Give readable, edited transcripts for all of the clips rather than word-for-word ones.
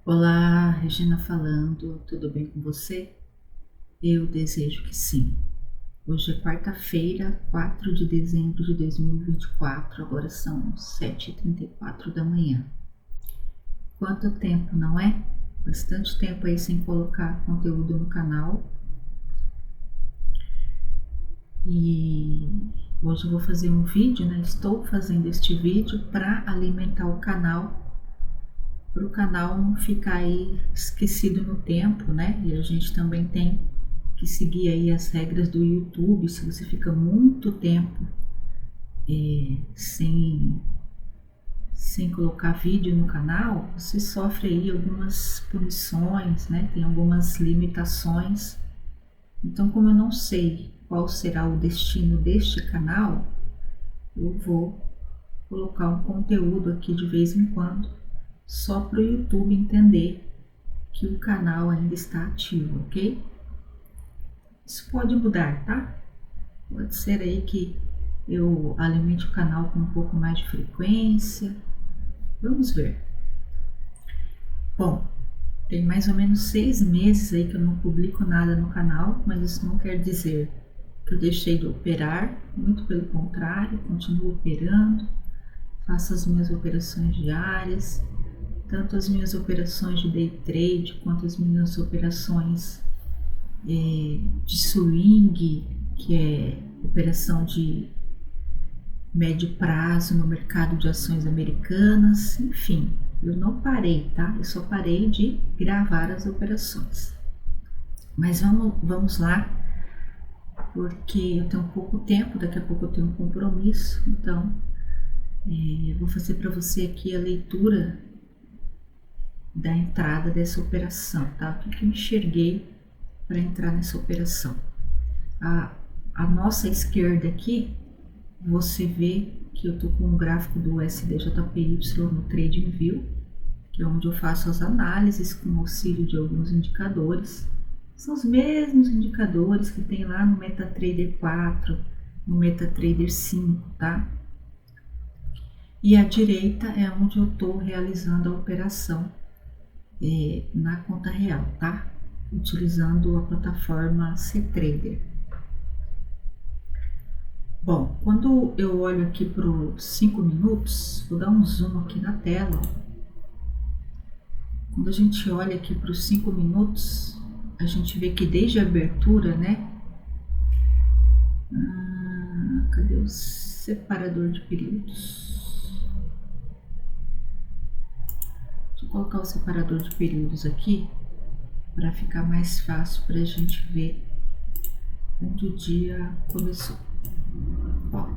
Olá, Regina falando, tudo bem com você? Eu desejo que sim. Hoje é quarta-feira, 4 de dezembro de 2024, agora são 7h34 da manhã. Quanto tempo, não é? Bastante tempo aí sem colocar conteúdo no canal. E hoje eu vou fazer um vídeo, né? Estou fazendo este vídeo para alimentar o canal, para o canal não ficar aí esquecido no tempo, né? E a gente também tem que seguir aí as regras do YouTube. Se você fica muito tempo sem colocar vídeo no canal, você sofre aí algumas punições, né? Tem algumas limitações. Então, como eu não sei qual será o destino deste canal, eu vou colocar um conteúdo aqui de vez em quando, só para o YouTube entender que o canal ainda está ativo, ok? Isso pode mudar, tá? Pode ser aí que eu alimente o canal com um pouco mais de frequência. Vamos ver. Bom, tem mais ou menos 6 meses aí que eu não publico nada no canal, mas isso não quer dizer que eu deixei de operar, muito pelo contrário, continuo operando, faço as minhas operações diárias, tanto as minhas operações de day trade quanto as minhas operações de swing, que é operação de médio prazo no mercado de ações americanas, enfim, eu não parei, tá? Eu só parei de gravar as operações. Mas vamos lá, porque eu tenho pouco tempo, daqui a pouco eu tenho um compromisso, então vou fazer para você aqui a leitura da entrada dessa operação, tá? O que eu enxerguei para entrar nessa operação. A nossa esquerda aqui, você vê que eu tô com um gráfico do SDJPY no TradingView, que é onde eu faço as análises com auxílio de alguns indicadores. São os mesmos indicadores que tem lá no MetaTrader 4, no MetaTrader 5, tá? E à direita é onde eu tô realizando a operação na conta real, tá? Utilizando a plataforma CTrader. Bom, quando eu olho aqui para os 5 minutos, vou dar um zoom aqui na tela. Quando a gente olha aqui para os 5 minutos, a gente vê que desde a abertura, né? Cadê o separador de períodos? Deixa eu colocar o separador de períodos aqui para ficar mais fácil para a gente ver onde o dia começou. Ó,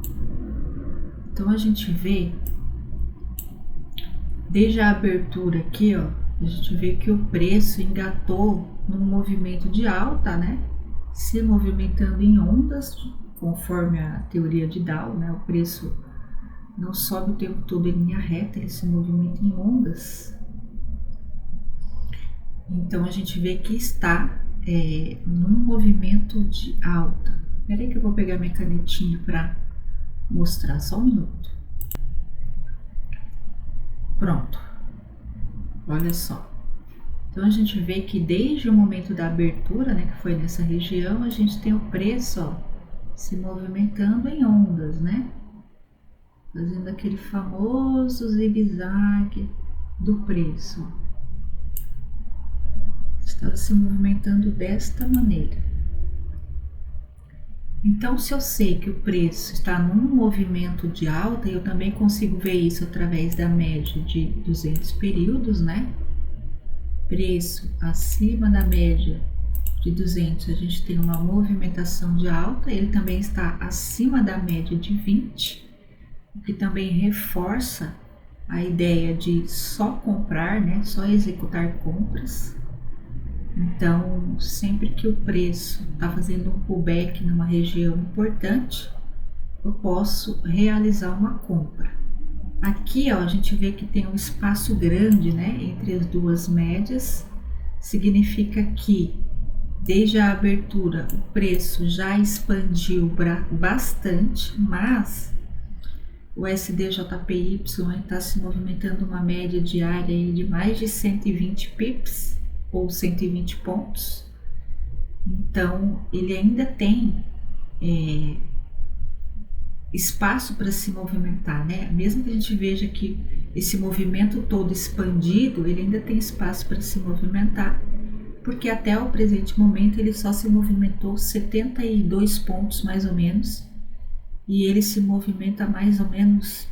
então a gente vê desde a abertura aqui, ó, a gente vê que o preço engatou num movimento de alta, né? Se movimentando em ondas, conforme a teoria de Dow, né? O preço não sobe o tempo todo em linha reta, ele se movimenta em ondas. Então a gente vê que está num movimento de alta. Espera aí que eu vou pegar minha canetinha para mostrar, só um minuto. Pronto, olha só. Então a gente vê que desde o momento da abertura, né, que foi nessa região, a gente tem o preço, ó, se movimentando em ondas, né? Fazendo aquele famoso zigue-zague do preço. Está se movimentando desta maneira. Então, se eu sei que o preço está num movimento de alta, eu também consigo ver isso através da média de 200 períodos, né? Preço acima da média de 200, a gente tem uma movimentação de alta, ele também está acima da média de 20, o que também reforça a ideia de só comprar, né? Só executar compras. Então, sempre que o preço está fazendo um pullback numa região importante, eu posso realizar uma compra. Aqui, ó, a gente vê que tem um espaço grande, né, entre as duas médias, significa que desde a abertura o preço já expandiu bastante, mas o SDJPY está se movimentando uma média diária aí de mais de 120 pips ou 120 pontos. Então, ele ainda tem espaço para se movimentar, né? Mesmo que a gente veja que esse movimento todo expandido, ele ainda tem espaço para se movimentar, porque até o presente momento ele só se movimentou 72 pontos mais ou menos, e ele se movimenta mais ou menos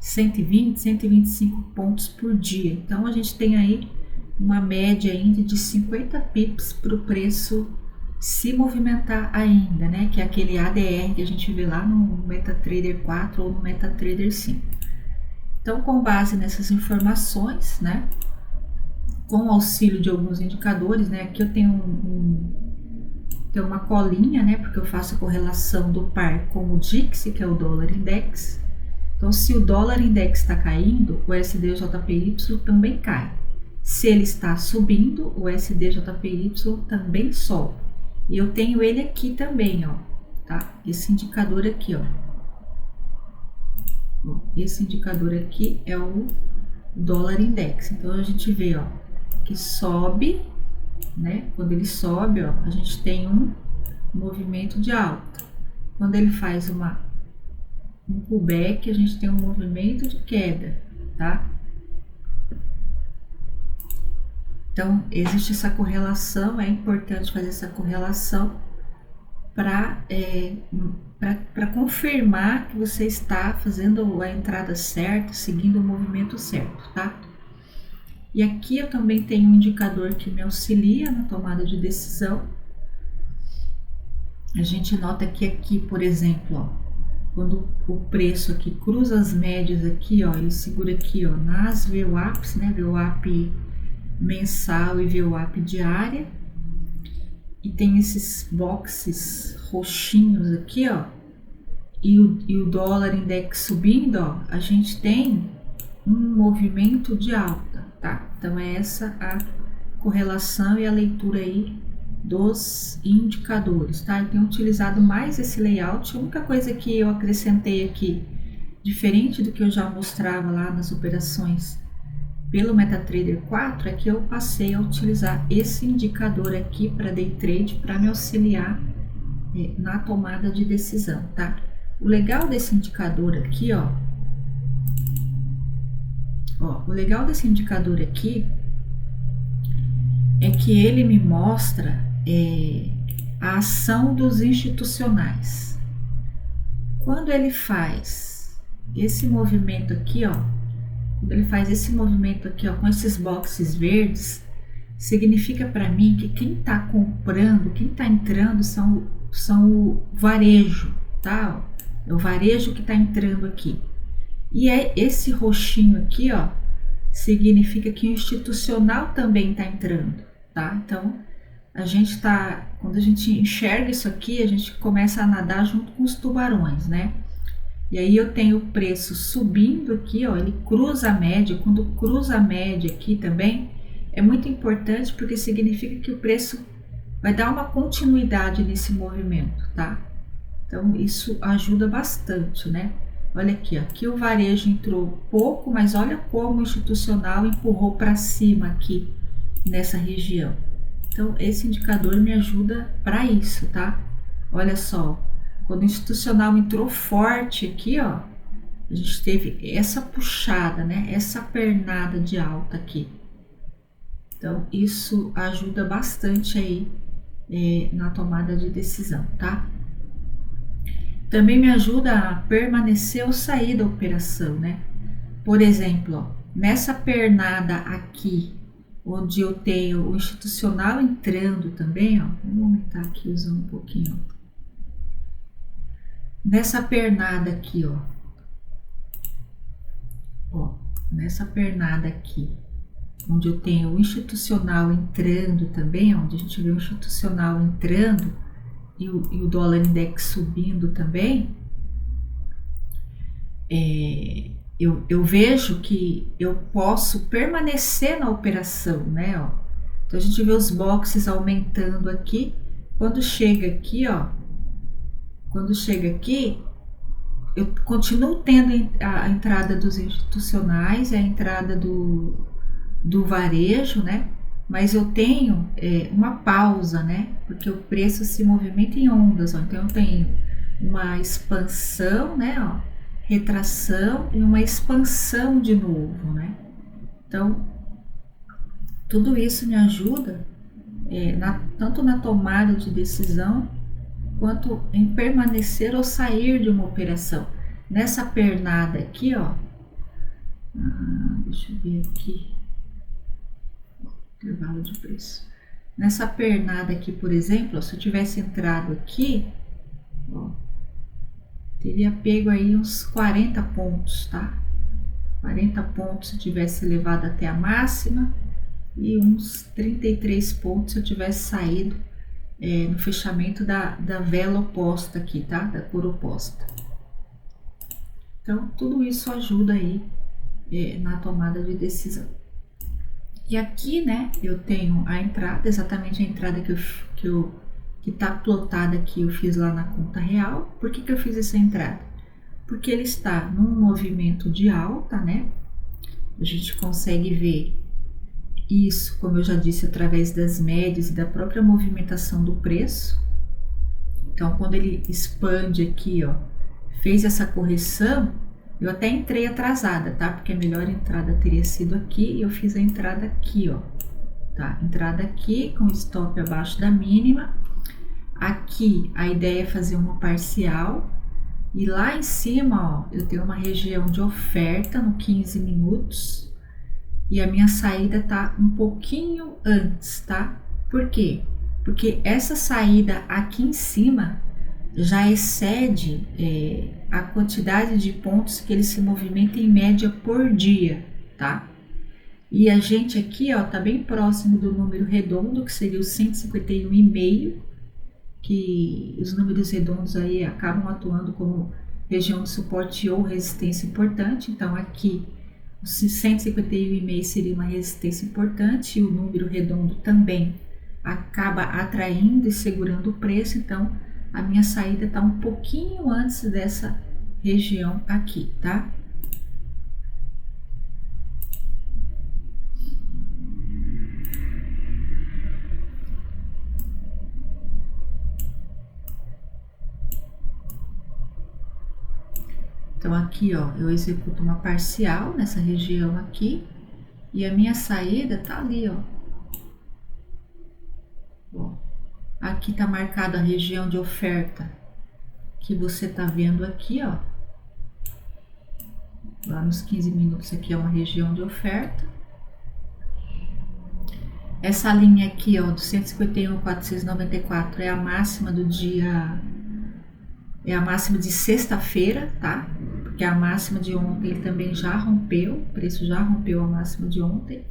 120, 125 pontos por dia. Então a gente tem aí uma média ainda de 50 pips para o preço se movimentar ainda, né? Que é aquele ADR que a gente vê lá no MetaTrader 4 ou no MetaTrader 5. Então, com base nessas informações, né? Com o auxílio de alguns indicadores, né? Aqui eu tenho uma colinha, né? Porque eu faço a correlação do par com o DIX, que é o dólar index. Então, se o dólar index está caindo, o SDJPY também cai. Se ele está subindo, o SDJPY também sobe. E eu tenho ele aqui também, ó, tá? Esse indicador aqui, ó. Esse indicador aqui é o dólar index. Então a gente vê, ó, que sobe, né? Quando ele sobe, ó, a gente tem um movimento de alta. Quando ele faz um pullback, a gente tem um movimento de queda, tá? Então, existe essa correlação, é importante fazer essa correlação para confirmar que você está fazendo a entrada certa, seguindo o movimento certo, tá? E aqui eu também tenho um indicador que me auxilia na tomada de decisão. A gente nota que aqui, por exemplo, ó, quando o preço aqui cruza as médias aqui, ó, ele segura aqui, ó, nas VWAPs, né, VWAP mensal e VWAP diária, e tem esses boxes roxinhos aqui, ó, e o dólar index subindo, ó, a gente tem um movimento de alta, tá? Então é essa a correlação e a leitura aí dos indicadores, tá? Eu tenho utilizado mais esse layout. A única coisa que eu acrescentei aqui, diferente do que eu já mostrava lá nas operações pelo MetaTrader 4, é que eu passei a utilizar esse indicador aqui para day trade, para me auxiliar na tomada de decisão, tá? O legal desse indicador aqui, ó, o legal desse indicador aqui é que ele me mostra a ação dos institucionais. Quando ele faz esse movimento aqui, ó, quando ele faz esse movimento aqui, ó, com esses boxes verdes, significa para mim que quem está comprando, quem está entrando são o varejo, tá? É o varejo que está entrando aqui. E esse roxinho aqui, ó, significa que o institucional também está entrando, tá? Então, quando a gente enxerga isso aqui, a gente começa a nadar junto com os tubarões, né? E aí eu tenho o preço subindo aqui, ó, ele cruza a média. Quando cruza a média aqui também, é muito importante porque significa que o preço vai dar uma continuidade nesse movimento, tá? Então isso ajuda bastante, né? Olha aqui, ó, aqui o varejo entrou pouco, mas olha como o institucional empurrou para cima aqui nessa região. Então esse indicador me ajuda para isso, tá? Olha só. Quando o institucional entrou forte aqui, ó, a gente teve essa puxada, né? Essa pernada de alta aqui. Então, isso ajuda bastante aí na tomada de decisão, tá? Também me ajuda a permanecer ou sair da operação, né? Por exemplo, ó, nessa pernada aqui, onde eu tenho o institucional entrando também, ó, vamos aumentar aqui usando um pouquinho, ó. Nessa pernada aqui, ó, nessa pernada aqui, onde eu tenho o institucional entrando também, onde a gente vê o institucional entrando e o dólar index subindo também, eu vejo que eu posso permanecer na operação, né, ó. Então a gente vê os boxes aumentando aqui. Quando chega aqui, ó, eu continuo tendo a entrada dos institucionais, a entrada do varejo, né? Mas eu tenho uma pausa, né? Porque o preço se movimenta em ondas, ó. Então eu tenho uma expansão, né? Ó, retração e uma expansão de novo, né? Então tudo isso me ajuda tanto na tomada de decisão quanto em permanecer ou sair de uma operação. Nessa pernada aqui, ó, deixa eu ver aqui, intervalo de preço. Nessa pernada aqui, por exemplo, ó, se eu tivesse entrado aqui, ó, teria pego aí uns 40 pontos, tá? 40 pontos se eu tivesse levado até a máxima e uns 33 pontos se eu tivesse saído no fechamento da vela oposta aqui, tá? Da cor oposta. Então, tudo isso ajuda aí na tomada de decisão. E aqui, né, eu tenho a entrada, exatamente a entrada que tá plotada aqui, eu fiz lá na conta real. Por que eu fiz essa entrada? Porque ele está num movimento de alta, né? A gente consegue ver isso, como eu já disse, através das médias e da própria movimentação do preço. Então, quando ele expande aqui, ó, fez essa correção, eu até entrei atrasada, tá? Porque a melhor entrada teria sido aqui e eu fiz a entrada aqui, ó, tá? Entrada aqui com stop abaixo da mínima. Aqui a ideia é fazer uma parcial e lá em cima, ó, eu tenho uma região de oferta no 15 minutos. E a minha saída tá um pouquinho antes, tá? Por quê? Porque essa saída aqui em cima já excede a quantidade de pontos que ele se movimenta em média por dia, tá? E a gente aqui, ó, tá bem próximo do número redondo, que seria o 151,5, que os números redondos aí acabam atuando como região de suporte ou resistência importante. Então aqui o 151,5 seria uma resistência importante e o número redondo também acaba atraindo e segurando o preço. Então, a minha saída está um pouquinho antes dessa região aqui, tá? Então aqui, ó, eu executo uma parcial nessa região aqui e a minha saída tá ali, ó. Aqui tá marcada a região de oferta que você tá vendo aqui, ó. Lá nos 15 minutos aqui é uma região de oferta. Essa linha aqui, ó, do 151.494 é a máxima do dia, é a máxima de sexta-feira, tá? Porque a máxima de ontem ele também já rompeu, o preço já rompeu a máxima de ontem.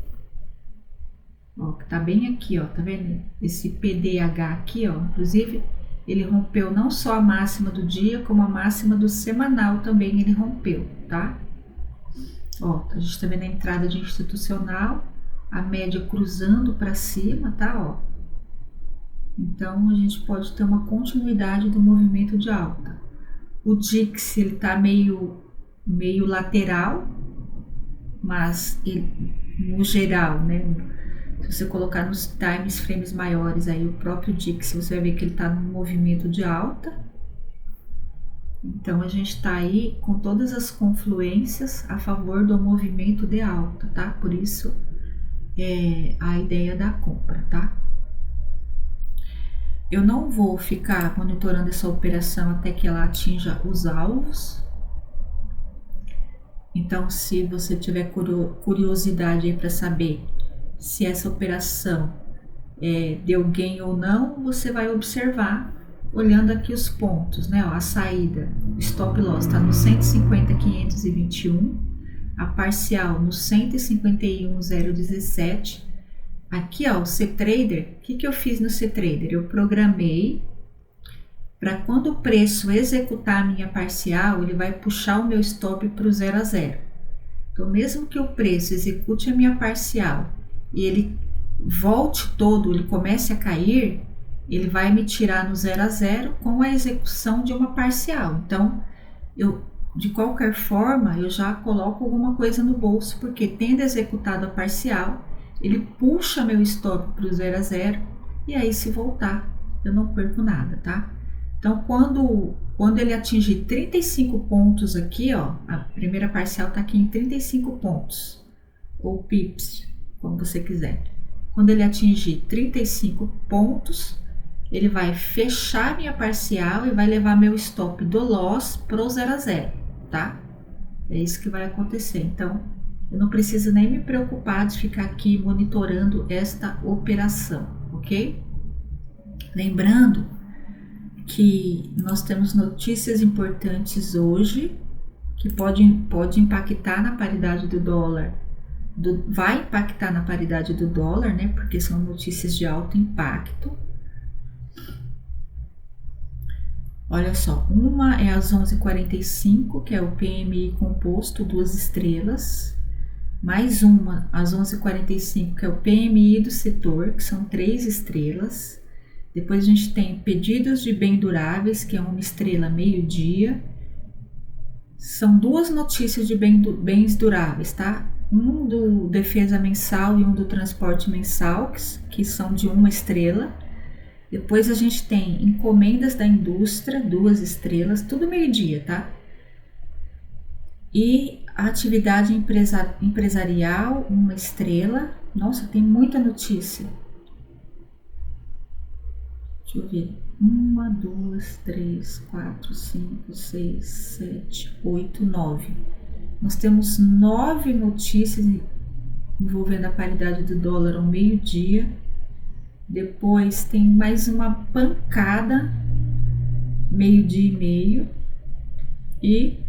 Ó, que tá bem aqui, ó, tá vendo? Esse PDH aqui, ó, inclusive ele rompeu não só a máxima do dia, como a máxima do semanal também ele rompeu, tá? Ó, a gente tá vendo a entrada de institucional, a média cruzando para cima, tá, ó. Então a gente pode ter uma continuidade do movimento de alta. O DIX ele tá meio lateral, mas no geral, né? Se você colocar nos times frames maiores aí o próprio DIX, você vai ver que ele tá num movimento de alta. Então a gente tá aí com todas as confluências a favor do movimento de alta, tá? Por isso a ideia da compra, tá? Eu não vou ficar monitorando essa operação até que ela atinja os alvos. Então, se você tiver curiosidade aí para saber se essa operação deu gain ou não, você vai observar olhando aqui os pontos, né? Ó, a saída, stop loss está no 150.521, a parcial no 151.017. Aqui, ó, o C-Trader, o que eu fiz no C-Trader? Eu programei para quando o preço executar a minha parcial, ele vai puxar o meu stop para o 0 a 0. Então, mesmo que o preço execute a minha parcial e ele volte todo, ele comece a cair, ele vai me tirar no 0 a 0 com a execução de uma parcial. Então, de qualquer forma, eu já coloco alguma coisa no bolso, porque tendo executado a parcial, ele puxa meu stop para o 0 a 0 e aí se voltar, eu não perco nada, tá? Então, quando ele atingir 35 pontos aqui, ó, a primeira parcial tá aqui em 35 pontos, ou pips, como você quiser. Quando ele atingir 35 pontos, ele vai fechar minha parcial e vai levar meu stop do loss pro 0 a 0, tá? É isso que vai acontecer. Então, eu não preciso nem me preocupar de ficar aqui monitorando esta operação, ok? Lembrando que nós temos notícias importantes hoje que pode impactar na paridade do dólar, vai impactar na paridade do dólar, né? Porque são notícias de alto impacto. Olha só, uma é às 11h45, que é o PMI composto, 2 estrelas. Mais uma às 11h45, que é o PMI do setor, que são 3 estrelas. Depois a gente tem pedidos de bens duráveis, que é 1 estrela, meio-dia. São 2 notícias de bens duráveis, tá? Um do defesa mensal e um do transporte mensal, que são de 1 estrela. Depois a gente tem encomendas da indústria, 2 estrelas, tudo meio-dia, tá? E a atividade empresarial, 1 estrela. Nossa, tem muita notícia. Deixa eu ver. 1, 2, 3, 4, 5, 6, 7, 8, 9. Nós temos 9 notícias envolvendo a paridade do dólar ao meio-dia. Depois tem mais uma pancada, meio-dia e meio. E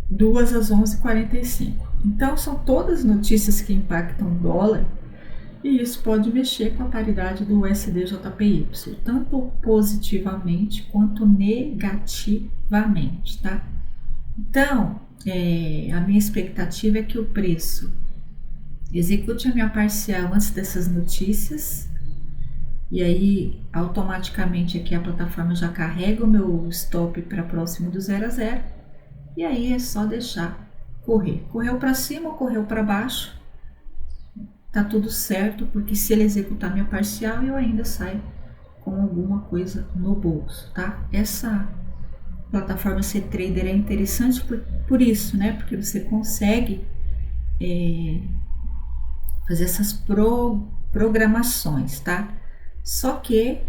2 às 11h45. Então, são todas notícias que impactam o dólar e isso pode mexer com a paridade do USD-JPY, tanto positivamente quanto negativamente, tá? Então, a minha expectativa é que o preço execute a minha parcial antes dessas notícias e aí automaticamente aqui a plataforma já carrega o meu stop para próximo do 0 a 0 e aí é só deixar correr. Correu para cima ou correu para baixo, tá tudo certo, porque se ele executar minha parcial, eu ainda saio com alguma coisa no bolso, tá? Essa plataforma CTrader é interessante por isso, né? Porque você consegue fazer essas programações, tá? Só que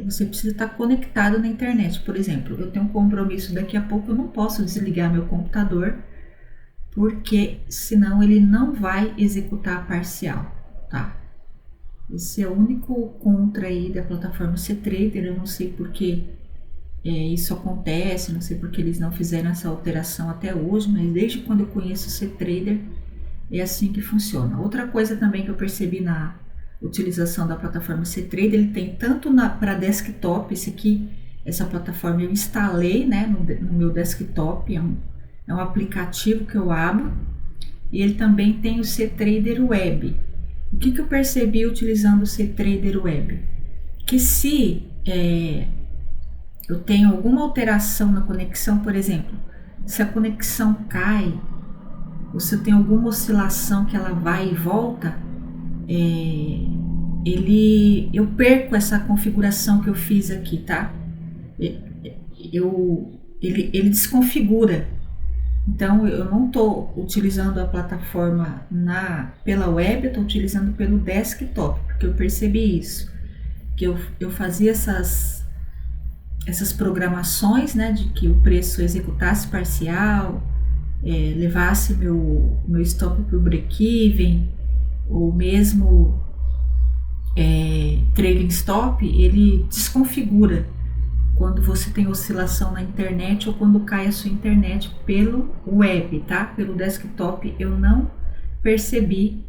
você precisa estar conectado na internet. Por exemplo, eu tenho um compromisso daqui a pouco, eu não posso desligar meu computador, porque senão ele não vai executar a parcial, tá? Esse é o único contra aí da plataforma CTrader. Eu não sei por que isso acontece, não sei por que eles não fizeram essa alteração até hoje, mas desde quando eu conheço o CTrader é assim que funciona. Outra coisa também que eu percebi na utilização da plataforma CTrader, ele tem tanto para desktop, essa plataforma eu instalei, né, no meu desktop, é um aplicativo que eu abro, e ele também tem o CTrader Web. O que eu percebi utilizando o CTrader Web? Que se eu tenho alguma alteração na conexão, por exemplo, se a conexão cai, ou se eu tenho alguma oscilação que ela vai e volta, eu perco essa configuração que eu fiz aqui, tá? Ele desconfigura. Então, eu não estou utilizando a plataforma pela web, eu estou utilizando pelo desktop, porque eu percebi isso, que eu fazia essas programações, né, de que o preço executasse parcial, levasse meu stop para o break-even, ou mesmo trailing stop, ele desconfigura quando você tem oscilação na internet ou quando cai a sua internet pelo web, tá? Pelo desktop eu não percebi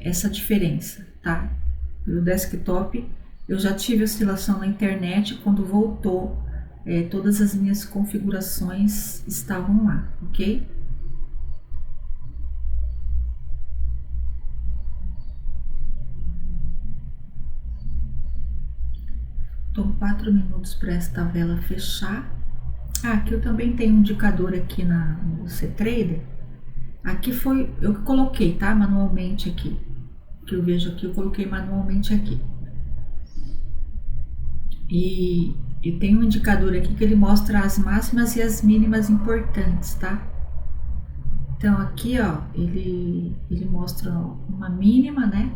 essa diferença, tá? Pelo desktop eu já tive oscilação na internet, quando voltou todas as minhas configurações estavam lá, ok? Então, 4 minutos para esta vela fechar. Aqui eu também tenho um indicador aqui no CTrader. Aqui foi eu que coloquei, tá? Manualmente aqui. Que eu vejo aqui, eu coloquei manualmente aqui. E tem um indicador aqui que ele mostra as máximas e as mínimas importantes, tá? Então aqui, ó, ele mostra uma mínima, né?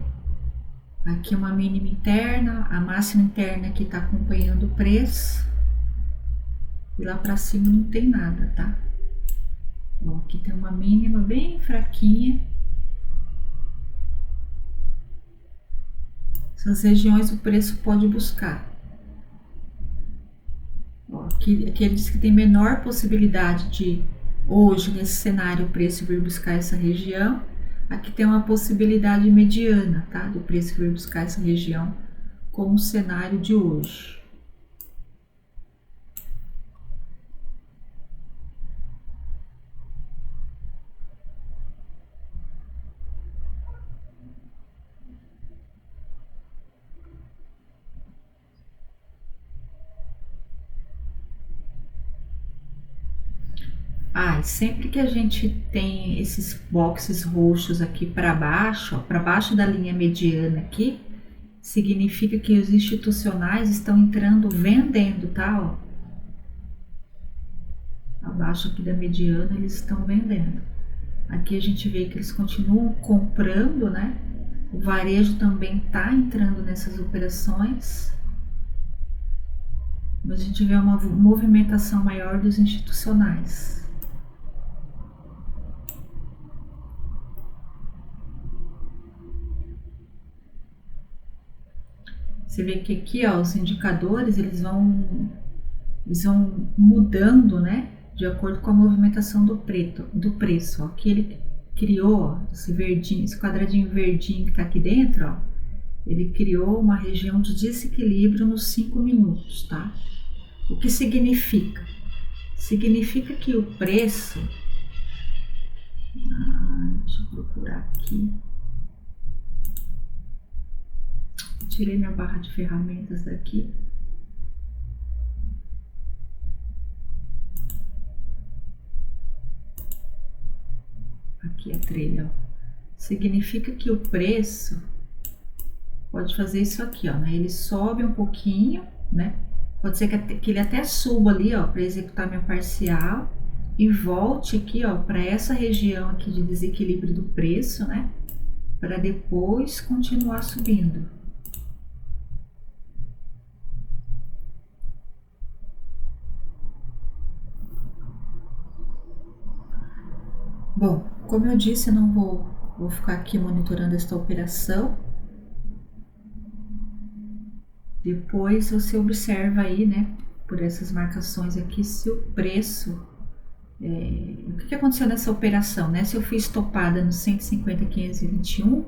Aqui uma mínima interna, a máxima interna que tá acompanhando o preço. E lá pra cima não tem nada, tá? Ó, aqui tem uma mínima bem fraquinha. Essas regiões o preço pode buscar. Ó, aqui ele diz que tem menor possibilidade de, hoje, nesse cenário, o preço vir buscar essa região. Aqui tem uma possibilidade mediana, tá? Do preço vir buscar essa região com o cenário de hoje. Ah, e sempre que a gente tem esses boxes roxos aqui para baixo da linha mediana aqui, significa que os institucionais estão entrando vendendo, tá? Ó. Abaixo aqui da mediana eles estão vendendo. Aqui a gente vê que eles continuam comprando, né? O varejo também está entrando nessas operações. Mas a gente vê uma movimentação maior dos institucionais. Você vê que aqui, ó, os indicadores, eles vão mudando, né? De acordo com a movimentação do preço. Ó. Aqui ele criou, ó, esse verdinho, esse quadradinho verdinho que tá aqui dentro, ó. Ele criou uma região de desequilíbrio nos 5 minutos, tá? O que significa? Significa que o preço... deixa eu procurar aqui. Tirei minha barra de ferramentas daqui. Aqui a trilha, ó. Significa que o preço pode fazer isso aqui, ó, né? Ele sobe um pouquinho, né? Pode ser que ele até suba ali, ó, para executar minha parcial e volte aqui, ó, para essa região aqui de desequilíbrio do preço, né? Para depois continuar subindo. Bom, como eu disse, eu não vou ficar aqui monitorando esta operação. Depois você observa aí, né, por essas marcações aqui, se o preço... o que aconteceu nessa operação, né? Se eu fui estopada no 150,521,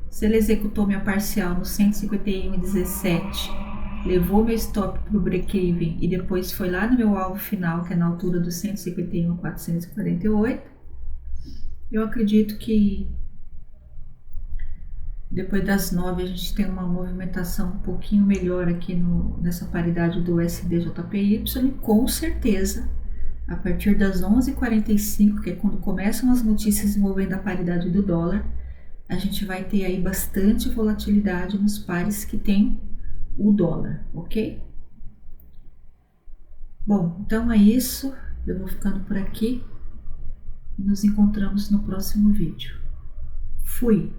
se ele executou minha parcial no 151,17, levou meu stop para o break-even e depois foi lá no meu alvo final, que é na altura do 151,448, eu acredito que depois das 9 a gente tem uma movimentação um pouquinho melhor aqui nessa paridade do USD-JPY e com certeza a partir das 11h45, que é quando começam as notícias envolvendo a paridade do dólar, a gente vai ter aí bastante volatilidade nos pares que tem o dólar, ok? Bom, então é isso. Eu vou ficando por aqui. Nos encontramos no próximo vídeo. Fui!